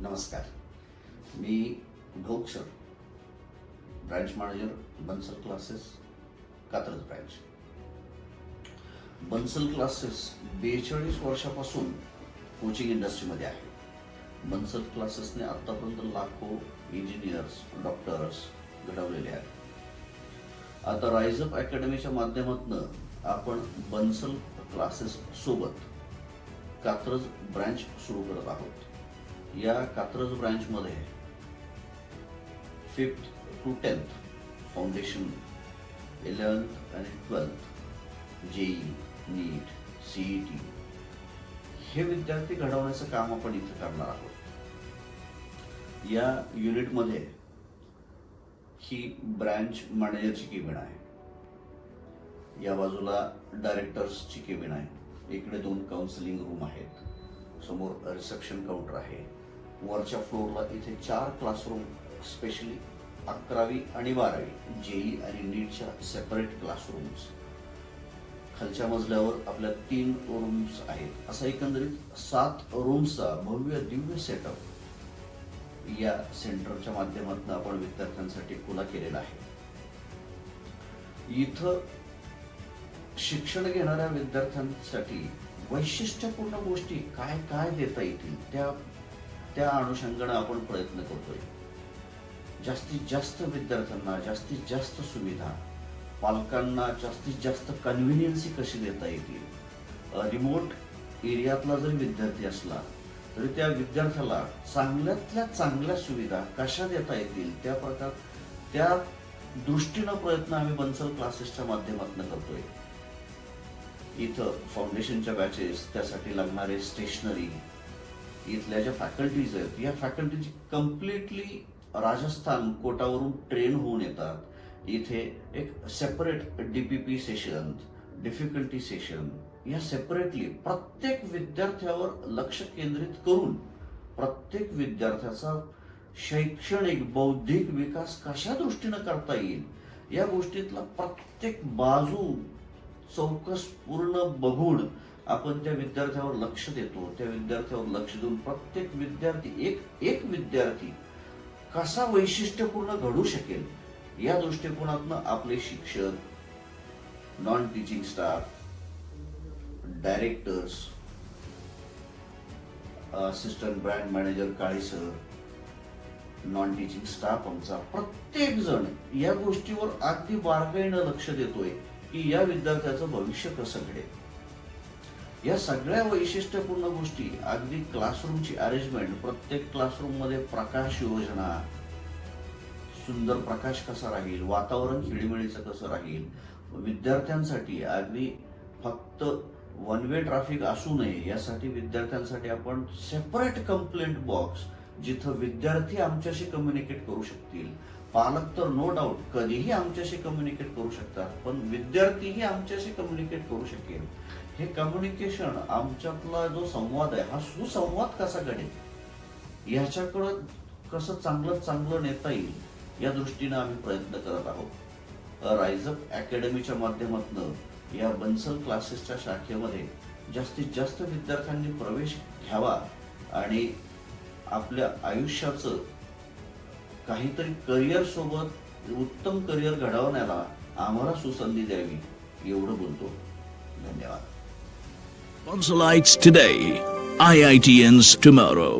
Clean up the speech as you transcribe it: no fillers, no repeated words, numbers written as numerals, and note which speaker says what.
Speaker 1: नमस्कार. मी Dhok sir, branch manager, Bansal classes, Katraj branch. Bansal classes 42 वर्षापासून कोचिंग इंडस्ट्रीमध्ये आहे. बन्सल क्लासेसने आतापर्यंत लाखो इंजिनियर्स, डॉक्टर्स घडवलेले आहेत. आता राइज अप अकॅडमीच्या माध्यमातून आपण बन्सल क्लासेस सोबत कात्रज ब्रांच सुरू करत आहोत. या Katraj ब्रांचमध्ये 5th to 10th foundation, 11th आणि 12th जेई, नीट, सीईटी हे विद्यार्थी घडवण्याचं काम आपण इथे करणार आहोत. या युनिटमध्ये ही ब्रांच मॅनेजरची केबिन आहे, या बाजूला डायरेक्टर्सची केबिन आहे, इकडे 2 काउन्सिलिंग रूम आहेत, समोर रिसेप्शन काउंटर आहे, वरच्या फ्लोअरला इथे 4 क्लासरूम, स्पेशली 11वी आणि 12वी जेई आणि नीटच्या सेपरेट क्लासरूम्स, खालच्या मजल्यावर आपल्या 3 रूम्स आहेत. असा एकंदरीत 7 रूम्सचा भव्य दिव्य सेटअप या सेंटरच्या माध्यमातून आपण विद्यार्थ्यांसाठी खुला केलेला आहे. इथं शिक्षण घेणाऱ्या विद्यार्थ्यांसाठी वैशिष्ट्यपूर्ण गोष्टी काय काय देता येतील त्या अनुषंगाने आपण प्रयत्न करतोय. जास्तीत जास्त विद्यार्थ्यांना जास्तीत जास्त सुविधा, पालकांना जास्तीत जास्त कन्व्हिनियन्सी कशी देता येतील. रिमोट एरियातला जरी विद्यार्थी असला तरी त्या विद्यार्थ्याला चांगल्यातल्या चांगल्या सुविधा कशा देता येतील त्या दृष्टीनं प्रयत्न आम्ही बन्सल क्लासेसच्या माध्यमातून करतोय. इथं फाउंडेशनच्या बॅचेस, त्यासाठी लागणारे स्टेशनरी, इथल्या ज्या फॅकल्टीज आहेत या फॅकल्टीची कम्प्लिटली राजस्थान कोटावरून ट्रेन होऊन येतात. इथे एक separate DPP session, difficulty session, या सेपरेटली प्रत्येक विद्यार्थ्यावर लक्ष केंद्रित करून प्रत्येक विद्यार्थ्याचा शैक्षणिक बौद्धिक विकास कशा दृष्टीनं करता येईल या गोष्टीतला प्रत्येक बाजू चौकस पूर्ण बघून आपण त्या विद्यार्थ्यावर लक्ष देतो. त्या विद्यार्थ्यावर लक्ष देऊन प्रत्येक विद्यार्थी एक विद्यार्थी कसा वैशिष्ट्यपूर्ण घडू शकेल या दृष्टिकोनातून आपले शिक्षक, non teaching staff, directors, assistant brand manager Kale sir, non teaching staff आमचा प्रत्येक जण या गोष्टीवर अगदी बारकाईनं लक्ष देतोय की या विद्यार्थ्याचं भविष्य कसं घडेल. या सगळ्या वैशिष्ट्यपूर्ण गोष्टी, अगदी क्लासरूमची अरेंजमेंट, प्रत्येक क्लासरूम मध्ये प्रकाश योजना, सुंदर प्रकाश कसा राहील, वातावरण खेळीमेळीचं कसं राहील, विद्यार्थ्यांसाठी अगदी फक्त 1 वे ट्रॅफिक असू नये यासाठी विद्यार्थ्यांसाठी आपण सेपरेट कंप्लेंट बॉक्स, जिथं विद्यार्थी आमच्याशी कम्युनिकेट करू शकतील. पालक तर नो डाऊट कधीही आमच्याशी कम्युनिकेट करू शकतात, पण विद्यार्थीही आमच्याशी कम्युनिकेट करू शकेल. हे कम्युनिकेशन, आमच्यातला जो संवाद आहे हा सुसंवाद कसा घडेल याच्याकडं कसं चांगलं नेता येईल या दृष्टीनं आम्ही प्रयत्न करत आहोत. राइज अप अकॅडमीच्या माध्यमातून या बन्सल क्लासेसच्या शाखेमध्ये जास्तीत जास्त विद्यार्थ्यांनी प्रवेश घ्यावा आणि आपल्या आयुष्याचं काहीतरी करिअर सोबत उत्तम करिअर घडवण्याला आम्हाला सुसंधी द्यावी एवढं बोलतो. धन्यवाद.
Speaker 2: Bonsalites today, IITN's tomorrow.